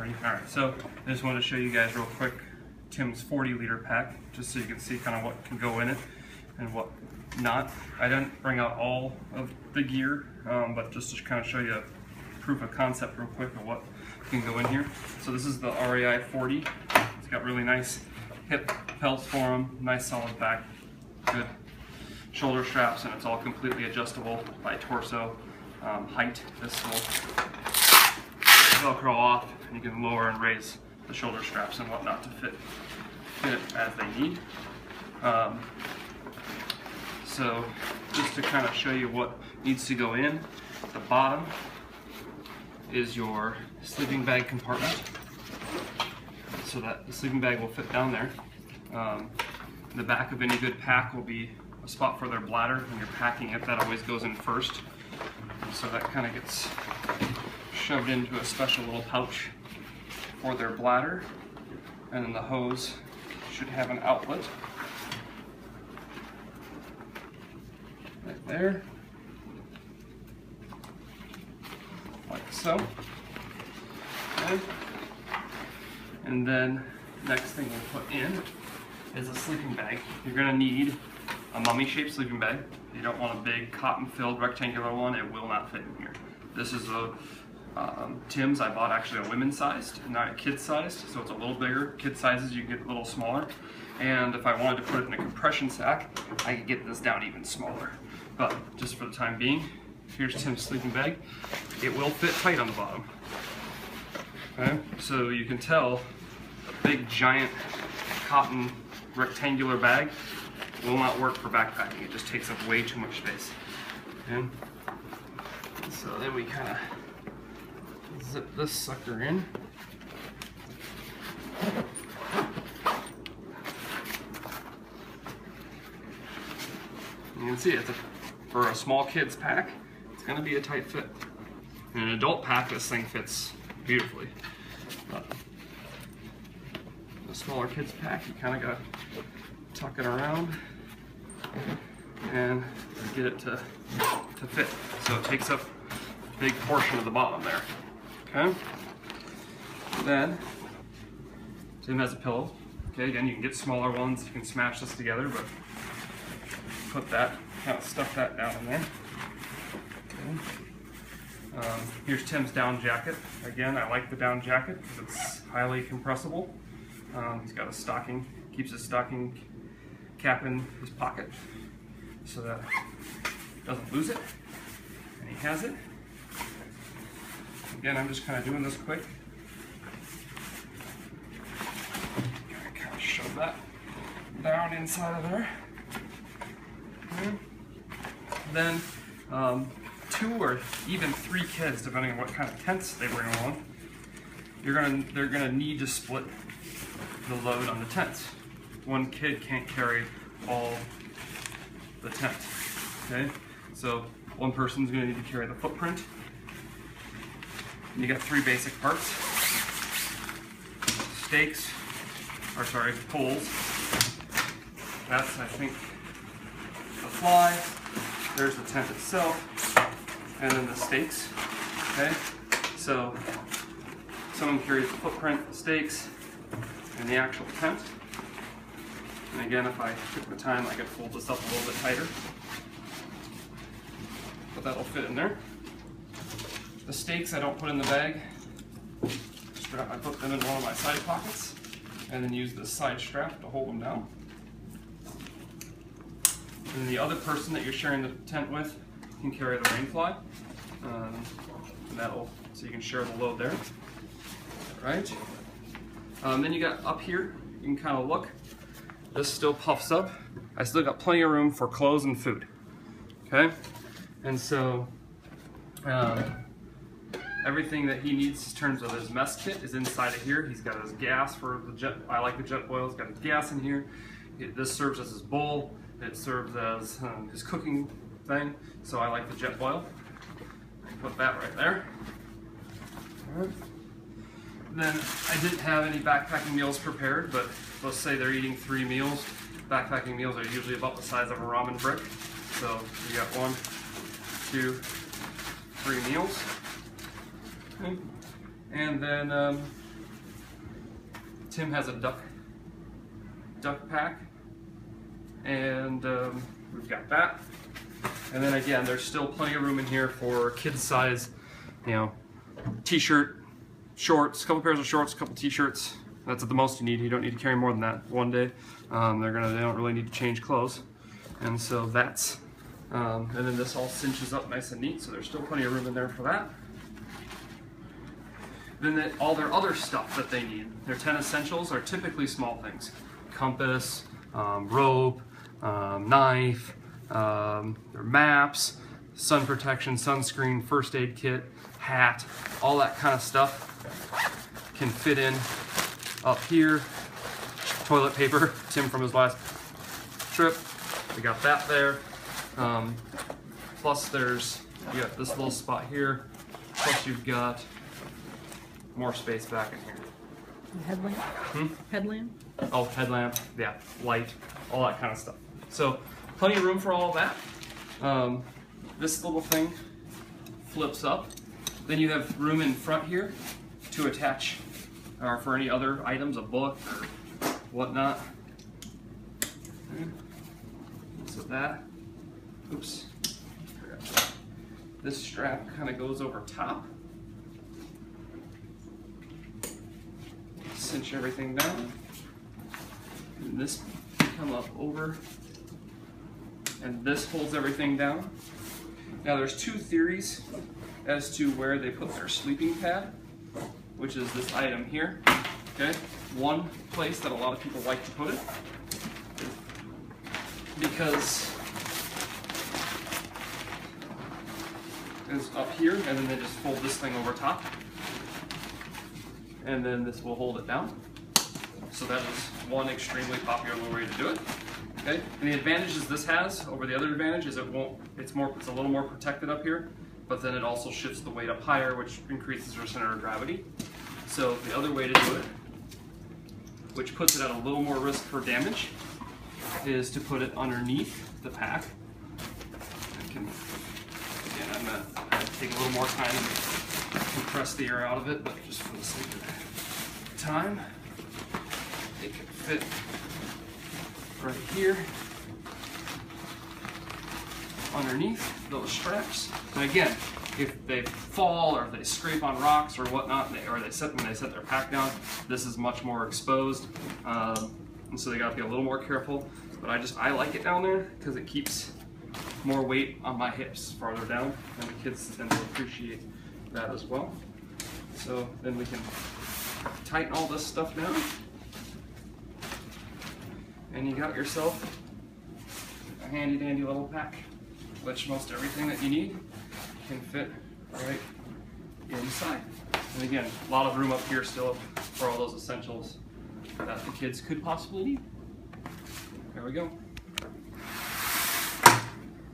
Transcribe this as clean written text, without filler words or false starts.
already. All right, so I just wanted to show you guys real quick Tim's 40-liter pack, just so you can see kind of what can go in it and what not. I didn't bring out all of the gear, but just to kind of show you a proof of concept real quick of what can go in here. So this is the REI 40. It's got really nice hip pelts for them, nice solid back, good shoulder straps, and it's all completely adjustable by torso height. This will Velcro off, and you can lower and raise the shoulder straps and whatnot to fit it as they need. So just to kind of show you what needs to go in, the bottom is your sleeping bag compartment, so that the sleeping bag will fit down there. The back of any good pack will be a spot for their bladder. When you're packing it, that always goes in first. And so that kind of gets shoved into a special little pouch for their bladder. And then the hose should have an outlet right there, like so. Okay. And then next thing we'll put in is a sleeping bag. You're going to need a mummy-shaped sleeping bag. You don't want a big cotton-filled rectangular one. It will not fit in here. This is a Tim's. I bought actually a women's sized, not a kid sized, so it's a little bigger. Kid sizes you can get a little smaller. And if I wanted to put it in a compression sack, I could get this down even smaller. But just for the time being, here's Tim's sleeping bag. It will fit tight on the bottom. Okay, so you can tell a big giant cotton rectangular bag will not work for backpacking. It just takes up way too much space. And so then we kind of zip this sucker in. You can see it's for a small kid's pack, it's going to be a tight fit. In an adult pack, this thing fits beautifully. But the smaller kids pack, you kind of got to tuck it around and get it to fit. So it takes up a big portion of the bottom there. Okay. Then Tim has a pillow. Okay, again, you can get smaller ones. You can smash this together, but put that, kind of stuff that down in there. Okay. Here's Tim's down jacket. Again, I like the down jacket because it's highly compressible. He's got a stocking, keeps his stocking cap in his pocket so that he doesn't lose it, and he has it. Again, I'm just kind of doing this quick. Kind of shove that down inside of there. Okay. Then 2 or even 3 kids, depending on what kind of tents they bring along, they're gonna need to split the load on the tents. One kid can't carry all the tent. Okay, so one person's gonna need to carry the footprint. And you got 3 basic parts: stakes, or sorry, poles. That's, I think, the fly. There's the tent itself, and then the stakes. Okay, so someone carries the footprint, the stakes, and the actual tent. And again, if I took the time, I could fold this up a little bit tighter, but that'll fit in there. The stakes I don't put in the bag. I put them in one of my side pockets, and then use this side strap to hold them down. And the other person that you're sharing the tent with can carry the rainfly, and so you can share the load there. All right. Then you got up here, you can kind of look. This still puffs up. I still got plenty of room for clothes and food. Okay, and so everything that he needs in terms of his mess kit is inside of here. He's got his gas for the jet. I like the Jetboil. He's got his gas in here. This serves as his bowl. It serves as his cooking thing. So I like the Jetboil. Put that right there. All right. Then I didn't have any backpacking meals prepared, but let's say they're eating 3 meals. Backpacking meals are usually about the size of a ramen brick. So you got 1, 2, 3 meals. Okay. And then Tim has a duck pack, and we've got that. And then again, there's still plenty of room in here for kids size, you know, t-shirt, shorts, a couple pairs of shorts, a couple t-shirts. That's at the most you need. You don't need to carry more than that one day. They don't really need to change clothes. And so that's, and then this all cinches up nice and neat, so there's still plenty of room in there for that. Then all their other stuff that they need, their 10 essentials are typically small things. Compass, rope, knife, their maps, sun protection, sunscreen, first aid kit, hat, all that kind of stuff can fit in up here. Toilet paper, Tim from his last trip, we got that there. Plus you got this little spot here, plus you've got more space back in here. Headlamp? Headlamp? Oh, headlamp, yeah, light, all that kind of stuff. So plenty of room for all of that. This little thing flips up. Then you have room in front here to attach, or for any other items, a book, whatnot. So that, oops, this strap kind of goes over top. Cinch everything down. And this can come up over, and this holds everything down. Now there's two theories as to where they put their sleeping pad, which is this item here. Okay, one place that a lot of people like to put it, because it's up here, and then they just fold this thing over top, and then this will hold it down. So that is one extremely popular way to do it. Okay, and the advantages this has over the other advantage is it's a little more protected up here, but then it also shifts the weight up higher, which increases your center of gravity. So the other way to do it, which puts it at a little more risk for damage, is to put it underneath the pack. Again, I'm gonna take a little more time to compress the air out of it, but just for the sake of time, it can fit right here underneath those straps. And again, if they fall or if they scrape on rocks or whatnot, when they set their pack down, this is much more exposed, and so they got to be a little more careful. But I like it down there because it keeps more weight on my hips farther down, and the kids tend to appreciate that as well. So then we can tighten all this stuff down, and you got yourself a handy dandy little pack, which most everything that you need can fit right inside. And again, a lot of room up here still for all those essentials that the kids could possibly need. There we go.